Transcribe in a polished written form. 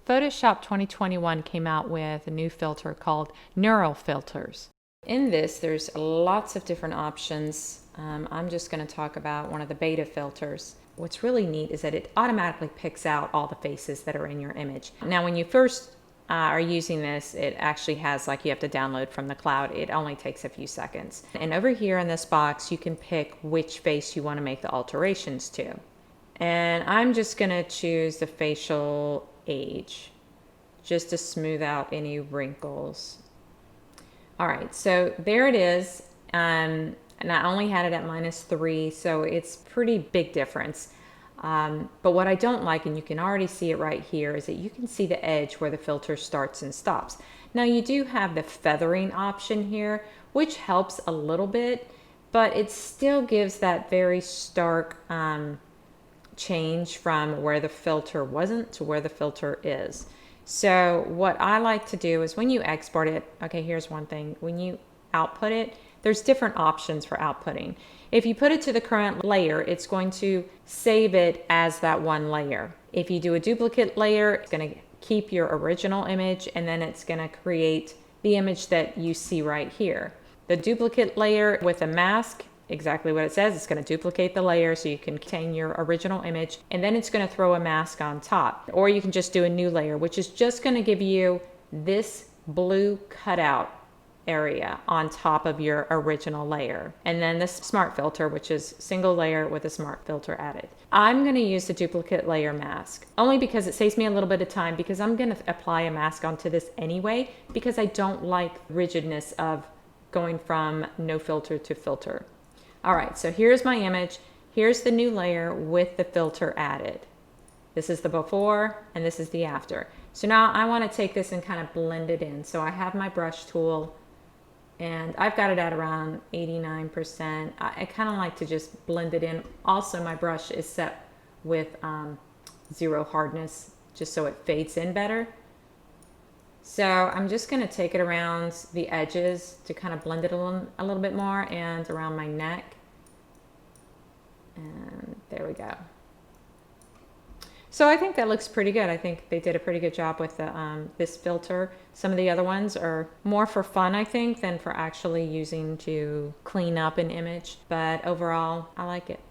Photoshop 2021 came out with a new filter called Neural Filters. In this, there's lots of different options. I'm just going to talk about one of the beta filters. What's really neat is that it automatically picks out all the faces that are in your image. Now, when you first are using this, it actually has, like, you have to download from the cloud. It only takes a few seconds. And over here in this box, you can pick which face you want to make the alterations to. And I'm just going to choose the facial age just to smooth out any wrinkles. All right, so there it is. And I only had it at -3, so it's pretty big difference. But what I don't like, and you can already see it right here, is that you can see the edge where the filter starts and stops. Now you do have the feathering option here, which helps a little bit, but it still gives that very stark change from where the filter wasn't to where the filter is. So what I like to do is when you export it, okay, here's one thing. When you output it, there's different options for outputting. If you put it to the current layer, it's going to save it as that one layer. If you do a duplicate layer, it's going to keep your original image, and then it's going to create the image that you see right here. The duplicate layer with a mask, exactly what it says, it's going to duplicate the layer so you can contain your original image, and then it's going to throw a mask on top. Or you can just do a new layer, which is just going to give you this blue cutout area on top of your original layer. And then this smart filter, which is single layer with a smart filter added. I'm going to use the duplicate layer mask only because it saves me a little bit of time, because I'm going to apply a mask onto this anyway, because I don't like rigidness of going from no filter to filter. All right, so here's my image. Here's the new layer with the filter added. This is the before and this is the after. So now I want to take this and kind of blend it in. So I have my brush tool, and I've got it at around 89%. I kind of like to just blend it in. Also, my brush is set with 0 hardness, just so it fades in better. So I'm just going to take it around the edges to kind of blend it a little bit more, and around my neck. And there we go. So I think that looks pretty good. I think they did a pretty good job with the, this filter. Some of the other ones are more for fun, I think, than for actually using to clean up an image. But overall, I like it.